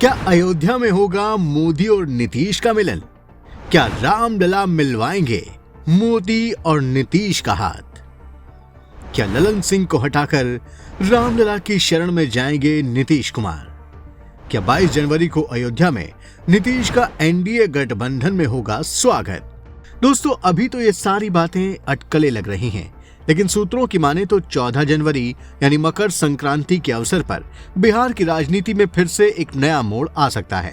क्या अयोध्या में होगा मोदी और नीतीश का मिलन? क्या रामलला मिलवाएंगे मोदी और नीतीश का हाथ? क्या ललन सिंह को हटाकर रामलला की शरण में जाएंगे नीतीश कुमार? क्या 22 जनवरी को अयोध्या में नीतीश का एनडीए गठबंधन में होगा स्वागत? दोस्तों, अभी तो ये सारी बातें अटकलें लग रही हैं, लेकिन सूत्रों की माने तो 14 जनवरी यानी मकर संक्रांति के अवसर पर बिहार की राजनीति में फिर से एक नया मोड़ आ सकता है।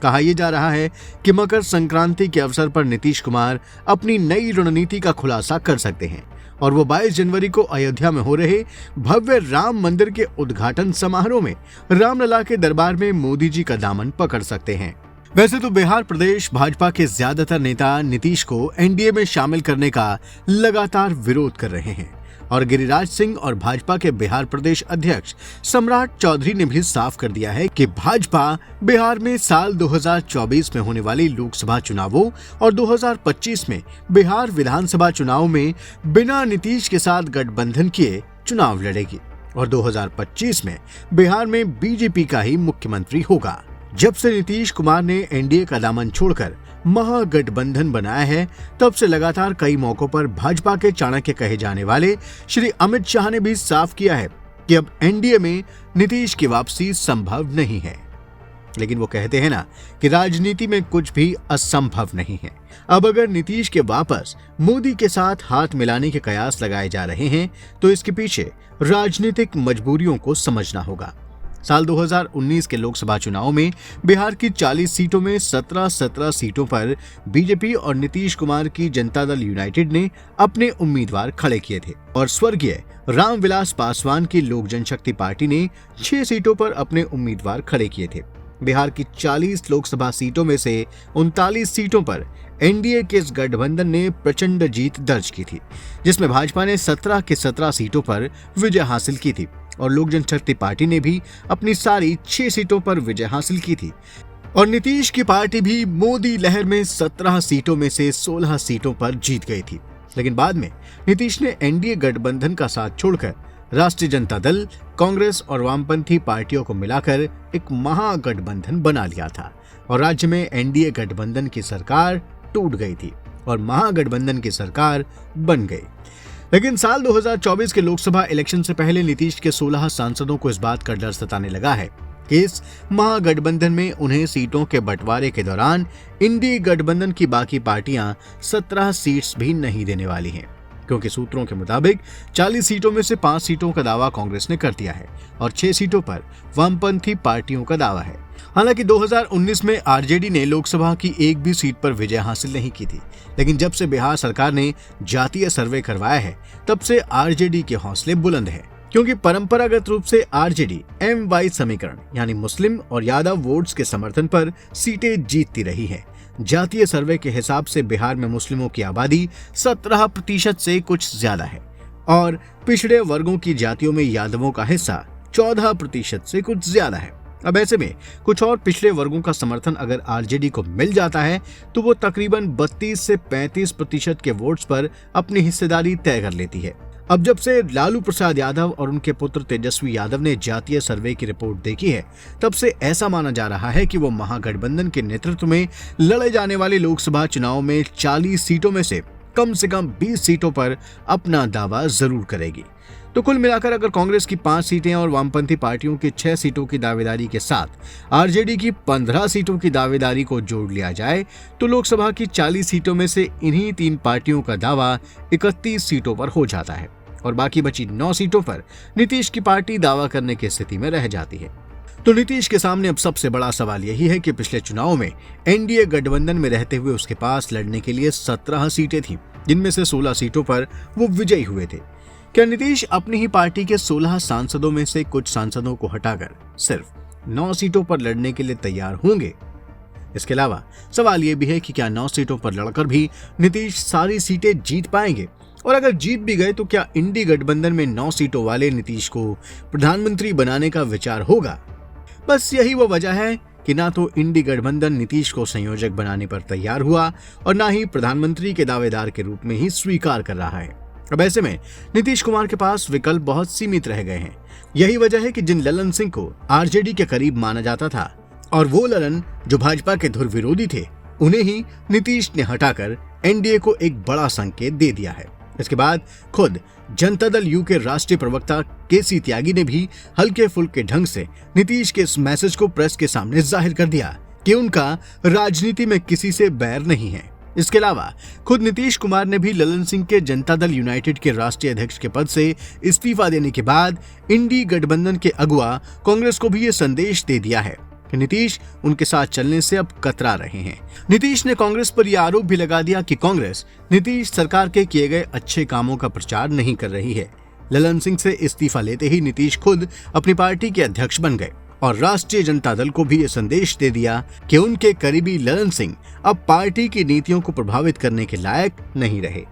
कहा यह जा रहा है कि मकर संक्रांति के अवसर पर नीतीश कुमार अपनी नई रणनीति का खुलासा कर सकते हैं और वो 22 जनवरी को अयोध्या में हो रहे भव्य राम मंदिर के उद्घाटन समारोह में रामलला के दरबार में मोदी जी का दामन पकड़ सकते हैं। वैसे तो बिहार प्रदेश भाजपा के ज्यादातर नेता नीतीश को एनडीए में शामिल करने का लगातार विरोध कर रहे हैं और गिरिराज सिंह और भाजपा के बिहार प्रदेश अध्यक्ष सम्राट चौधरी ने भी साफ कर दिया है कि भाजपा बिहार में साल 2024 में होने वाली लोकसभा चुनावों और 2025 में बिहार विधानसभा चुनाव में बिना नीतीश के साथ गठबंधन किए चुनाव लड़ेगी और 2025 में बिहार में बीजेपी का ही मुख्यमंत्री होगा। जब से नीतीश कुमार ने एनडीए का दामन छोड़कर महागठबंधन बनाया है, तब से लगातार कई मौकों पर भाजपा के चाणक्य कहे जाने वाले श्री अमित शाह ने भी साफ किया है कि अब एनडीए में नीतीश की वापसी संभव नहीं है। लेकिन वो कहते हैं ना कि राजनीति में कुछ भी असंभव नहीं है। अब अगर नीतीश के वापस मोदी के साथ हाथ मिलाने के कयास लगाए जा रहे हैं, तो इसके पीछे राजनीतिक मजबूरियों को समझना होगा। साल 2019 के लोकसभा चुनाव में बिहार की 40 सीटों में 17 सीटों पर बीजेपी और नीतीश कुमार की जनता दल यूनाइटेड ने अपने उम्मीदवार खड़े किए थे और स्वर्गीय रामविलास पासवान की लोक जनशक्ति पार्टी ने 6 सीटों पर अपने उम्मीदवार खड़े किए थे। बिहार की 40 लोकसभा सीटों में से 39 सीटों पर एनडीए के इस गठबंधन ने प्रचंड जीत दर्ज की थी, जिसमें भाजपा ने 17 के 17 सीटों पर विजय हासिल की थी और लोक जनशक्ति पार्टी ने भी अपनी सारी 6 सीटों पर विजय हासिल की थी और नीतीश की पार्टी भी मोदी लहर में 17 सीटों में से 16 सीटों पर जीत गई थी। लेकिन बाद में नीतीश ने एनडीए गठबंधन का साथ छोड़कर राष्ट्रीय जनता दल, कांग्रेस और वामपंथी पार्टियों को मिलाकर एक महागठबंधन बना लिया था और राज्य में एनडीए गठबंधन की सरकार टूट गई थी और महागठबंधन की सरकार बन गई। लेकिन साल 2024 के लोकसभा इलेक्शन से पहले नीतीश के 16 सांसदों को इस बात का डर सताने लगा है कि इस महागठबंधन में उन्हें सीटों के बंटवारे के दौरान इंडी गठबंधन की बाकी पार्टियां 17 सीट्स भी नहीं देने वाली हैं, क्योंकि सूत्रों के मुताबिक 40 सीटों में से 5 सीटों का दावा कांग्रेस ने कर दिया है और 6 सीटों पर वामपंथी पार्टियों का दावा है। हालांकि 2019 में आरजेडी ने लोकसभा की एक भी सीट पर विजय हासिल नहीं की थी, लेकिन जब से बिहार सरकार ने जातीय सर्वे करवाया है, तब से आरजेडी के हौसले बुलंद हैं, क्योंकि परंपरागत रूप से आरजेडी MY समीकरण यानी मुस्लिम और यादव वोट्स के समर्थन पर सीटें जीतती रही है। जातीय सर्वे के हिसाब से बिहार में मुस्लिमों की आबादी 17% से कुछ ज्यादा है और पिछड़े वर्गों की जातियों में यादवों का हिस्सा 14% से कुछ ज्यादा है। अब ऐसे में कुछ और पिछड़े वर्गों का समर्थन अगर आरजेडी को मिल जाता है, तो वो तकरीबन 32 से 35% के वोट्स पर अपनी हिस्सेदारी तय कर लेती है। अब जब से लालू प्रसाद यादव और उनके पुत्र तेजस्वी यादव ने जातीय सर्वे की रिपोर्ट देखी है, तब से ऐसा माना जा रहा है कि वो महागठबंधन के नेतृत्व में लड़े जाने वाले लोकसभा चुनाव में 40 सीटों में से कम 20 सीटों पर अपना दावा जरूर करेगी। तो कुल मिलाकर अगर कांग्रेस की 5 सीटें और वामपंथी पार्टियों की 6 सीटों की दावेदारी के साथ आरजेडी की 15 सीटों की दावेदारी को जोड़ लिया जाए, तो लोकसभा की 40 सीटों में से इन्हीं 3 पार्टियों का दावा 31 सीटों पर हो जाता है और बाकी बची 9 सीटों पर नीतीश की पार्टी दावा करने की स्थिति में रह जाती है। तो नीतीश के सामने अब सबसे बड़ा सवाल यही है कि पिछले चुनाव में एनडीए गठबंधन में रहते हुए उसके पास लड़ने के लिए 17 सीटें थीं, जिनमें से 16 सीटों पर वो विजयी हुए थे। क्या नीतीश अपनी ही पार्टी के 16 सांसदों में से कुछ सांसदों को हटाकर सिर्फ 9 सीटों पर लड़ने के लिए तैयार होंगे? इसके अलावा सवाल यह भी है कि क्या 9 सीटों पर लड़कर भी नीतीश सारी सीटें जीत पाएंगे, और अगर जीत भी गए तो क्या इंडी गठबंधन में 9 सीटों वाले नीतीश को प्रधानमंत्री बनाने का विचार होगा? बस यही वो वजह है कि ना तो इंडी गठबंधन नीतीश को संयोजक बनाने पर तैयार हुआ और ना ही प्रधानमंत्री के दावेदार के रूप में ही स्वीकार कर रहा है। अब ऐसे में नीतीश कुमार के पास विकल्प बहुत सीमित रह गए हैं। यही वजह है कि जिन ललन सिंह को आरजेडी के करीब माना जाता था, और वो ललन जो भाजपा के धुर विरोधी थे, उन्हें ही नीतीश ने हटाकर एनडीए को एक बड़ा संकेत दे दिया है। इसके बाद खुद जनता दल यू के राष्ट्रीय प्रवक्ता केसी त्यागी ने भी हल्के फुल्के ढंग से नीतीश के इस मैसेज को प्रेस के सामने जाहिर कर दिया कि उनका राजनीति में किसी से बैर नहीं है। इसके अलावा खुद नीतीश कुमार ने भी ललन सिंह के जनता दल यूनाइटेड के राष्ट्रीय अध्यक्ष के पद से इस्तीफा देने के बाद इंडी गठबंधन के अगुवा कांग्रेस को भी ये संदेश दे दिया है कि नीतीश उनके साथ चलने से अब कतरा रहे हैं। नीतीश ने कांग्रेस पर यह आरोप भी लगा दिया कि कांग्रेस नीतीश सरकार के किए गए अच्छे कामों का प्रचार नहीं कर रही है। ललन सिंह से इस्तीफा लेते ही नीतीश खुद अपनी पार्टी के अध्यक्ष बन गए और राष्ट्रीय जनता दल को भी ये संदेश दे दिया कि उनके करीबी ललन सिंह अब पार्टी की नीतियों को प्रभावित करने के लायक नहीं रहे।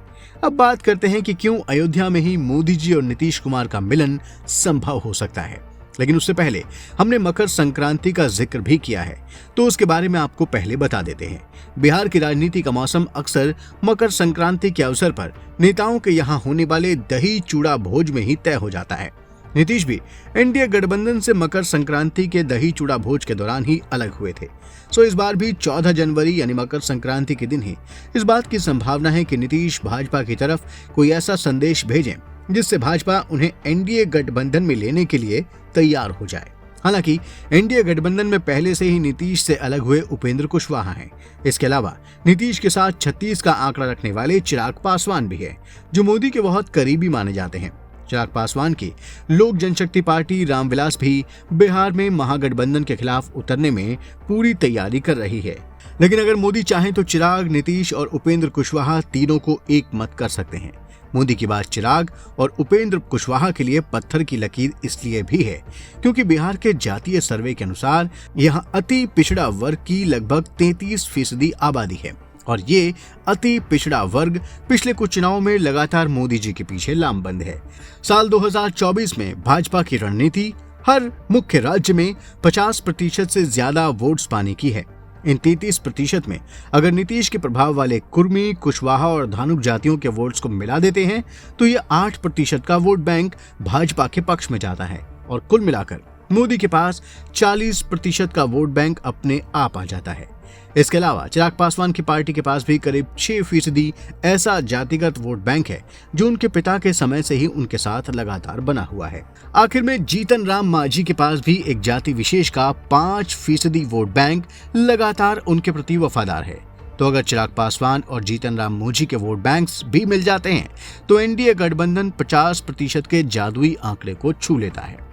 अब बात करते हैं कि क्यों अयोध्या में ही मोदी जी और नीतीश कुमार का मिलन संभव हो सकता है। लेकिन उससे पहले हमने मकर संक्रांति का जिक्र भी किया है, तो उसके बारे में आपको पहले बता देते हैं। बिहार की राजनीति का मौसम अक्सर मकर संक्रांति के अवसर पर नेताओं के यहाँ होने वाले दही चूड़ा भोज में ही तय हो जाता है। नीतीश भी एनडीए गठबंधन से मकर संक्रांति के दही चूड़ा भोज के दौरान ही अलग हुए थे। सो इस बार भी 14 जनवरी यानी मकर संक्रांति के दिन ही इस बात की संभावना है कि नीतीश भाजपा की तरफ कोई ऐसा संदेश भेजें जिससे भाजपा उन्हें एनडीए गठबंधन में लेने के लिए तैयार हो जाए। हालांकि एनडीए गठबंधन में पहले से ही नीतीश से अलग हुए उपेंद्र कुशवाहा हैं। इसके अलावा नीतीश के साथ 36 का आंकड़ा रखने वाले चिराग पासवान भी है, जो मोदी के बहुत करीबी माने जाते हैं। चिराग पासवान की लोक जनशक्ति पार्टी रामविलास भी बिहार में महागठबंधन के खिलाफ उतरने में पूरी तैयारी कर रही है। लेकिन अगर मोदी चाहें तो चिराग, नीतीश और उपेंद्र कुशवाहा तीनों को एक मत कर सकते हैं। मोदी की बात चिराग और उपेंद्र कुशवाहा के लिए पत्थर की लकीर इसलिए भी है क्योंकि बिहार के जातीय सर्वे के अनुसार यहां अति पिछड़ा वर्ग की लगभग 33% आबादी है और ये अति पिछड़ा वर्ग पिछले कुछ चुनावों में लगातार मोदी जी के पीछे लामबंद है। साल 2024 में भाजपा की रणनीति हर मुख्य राज्य में 50% से ज्यादा वोट्स पाने की है। इन 33% में अगर नीतीश के प्रभाव वाले कुर्मी, कुशवाहा और धानुक जातियों के वोट्स को मिला देते हैं तो ये 8% का वोट बैंक भाजपा के पक्ष में जाता है और कुल मिलाकर मोदी के पास 40% का वोट बैंक अपने आप आ जाता है। इसके अलावा चिराग पासवान की पार्टी के पास भी करीब 6% ऐसा जातिगत वोट बैंक है जो उनके पिता के समय से ही उनके साथ लगातार बना हुआ है। आखिर में जीतन राम मांझी के पास भी एक जाति विशेष का 5% वोट बैंक लगातार उनके प्रति वफादार है। तो अगर चिराग पासवान और जीतन राम मांझी के वोट बैंक्स भी मिल जाते हैं तो एनडीए गठबंधन 50% के जादुई आंकड़े को छू लेता है।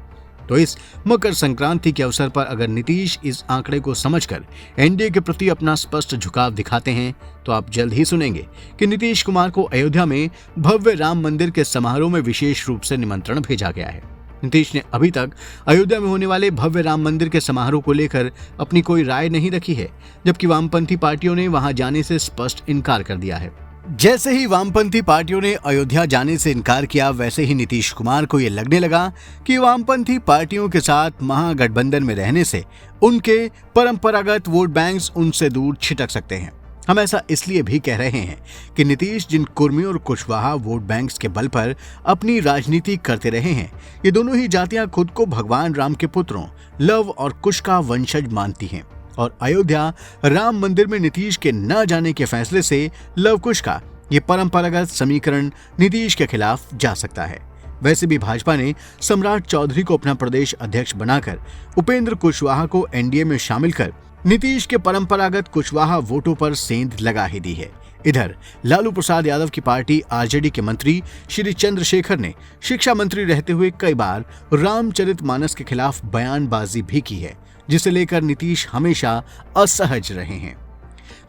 तो इस मकर संक्रांति के अवसर पर अगर नीतीश इस आंकड़े को समझकर एनडीए के प्रति अपना स्पष्ट झुकाव दिखाते हैं तो आप जल्द ही सुनेंगे कि नीतीश कुमार को अयोध्या में भव्य राम मंदिर के समारोह में विशेष रूप से निमंत्रण भेजा गया है। नीतीश ने अभी तक अयोध्या में होने वाले भव्य राम मंदिर के समारोह को लेकर अपनी कोई राय नहीं रखी है, जबकि वामपंथी पार्टियों ने वहां जाने से स्पष्ट इनकार कर दिया है। जैसे ही वामपंथी पार्टियों ने अयोध्या जाने से इनकार किया, वैसे ही नीतीश कुमार को यह लगने लगा कि वामपंथी पार्टियों के साथ महागठबंधन में रहने से उनके परंपरागत वोट बैंक्स उनसे दूर छिटक सकते हैं। हम ऐसा इसलिए भी कह रहे हैं कि नीतीश जिन कुर्मी और कुशवाहा वोट बैंक्स के बल पर अपनी राजनीति करते रहे हैं, ये दोनों ही जातियां खुद को भगवान राम के पुत्रों लव और कुश का वंशज मानती हैं और अयोध्या राम मंदिर में नीतीश के न जाने के फैसले से लव कुश का ये परंपरागत समीकरण नीतीश के खिलाफ जा सकता है। वैसे भी भाजपा ने सम्राट चौधरी को अपना प्रदेश अध्यक्ष बनाकर उपेंद्र कुशवाहा को एनडीए में शामिल कर नीतीश के परंपरागत कुशवाहा वोटों पर सेंध लगा ही दी है। इधर लालू प्रसाद यादव की पार्टी आरजेडी के मंत्री श्री चंद्रशेखर ने शिक्षा मंत्री रहते हुए कई बार रामचरितमानस के खिलाफ बयानबाजी भी की है, जिसे लेकर नीतीश हमेशा असहज रहे हैं।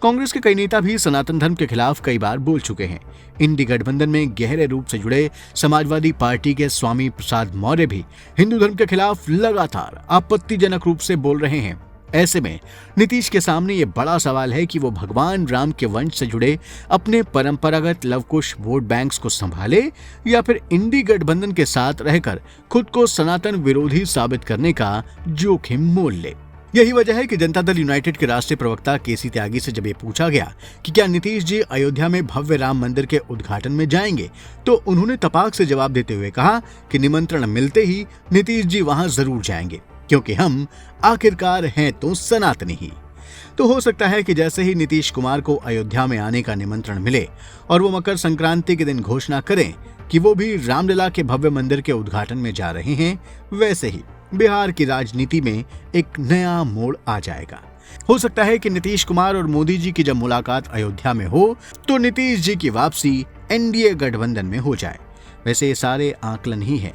कांग्रेस के कई नेता भी सनातन धर्म के खिलाफ कई बार बोल चुके हैं। इंडी गठबंधन में गहरे रूप से जुड़े समाजवादी पार्टी के स्वामी प्रसाद मौर्य भी हिंदू धर्म के खिलाफ लगातार आपत्तिजनक रूप से बोल रहे हैं। ऐसे में नीतीश के सामने ये बड़ा सवाल है कि वो भगवान राम के वंश से जुड़े अपने परंपरागत लवकुश वोट बैंक्स को संभाले या फिर इंडी गठबंधन के साथ रहकर खुद को सनातन विरोधी साबित करने का जोखिम मोल ले। यही वजह है कि जनता दल यूनाइटेड के राष्ट्रीय प्रवक्ता केसी त्यागी से जब ये पूछा गया कि क्या नीतीश जी अयोध्या में भव्य राम मंदिर के उद्घाटन में जाएंगे, तो उन्होंने तपाक से जवाब देते हुए कहा कि निमंत्रण मिलते ही नीतीश जी वहां जरूर जाएंगे। क्योंकि हम आखिरकार हैं तो सनातनी ही। तो हो सकता है कि जैसे ही नीतीश कुमार को अयोध्या में आने का निमंत्रण मिले और वो मकर संक्रांति के दिन घोषणा करें कि वो भी रामलला के भव्य मंदिर के उद्घाटन में जा रहे हैं, वैसे ही बिहार की राजनीति में एक नया मोड़ आ जाएगा। हो सकता है कि नीतीश कुमार और मोदी जी की जब मुलाकात अयोध्या में हो तो नीतीश जी की वापसी एनडीए गठबंधन में हो जाए। वैसे ये सारे आकलन ही है,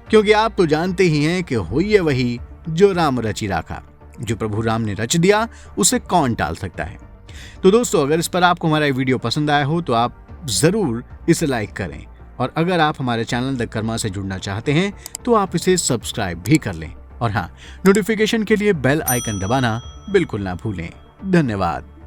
क्योंकि आप तो जानते ही हैं कि हुई है वही जो राम रचि राखा। जो प्रभु राम ने रच दिया उसे कौन टाल सकता है। तो दोस्तों, अगर इस पर आपको हमारा वीडियो पसंद आया हो तो आप जरूर इसे लाइक करें, और अगर आप हमारे चैनल द कर्मा से जुड़ना चाहते हैं तो आप इसे सब्सक्राइब भी कर लें, और हाँ, नोटिफिकेशन के लिए बेल आइकन दबाना बिल्कुल ना भूलें। धन्यवाद।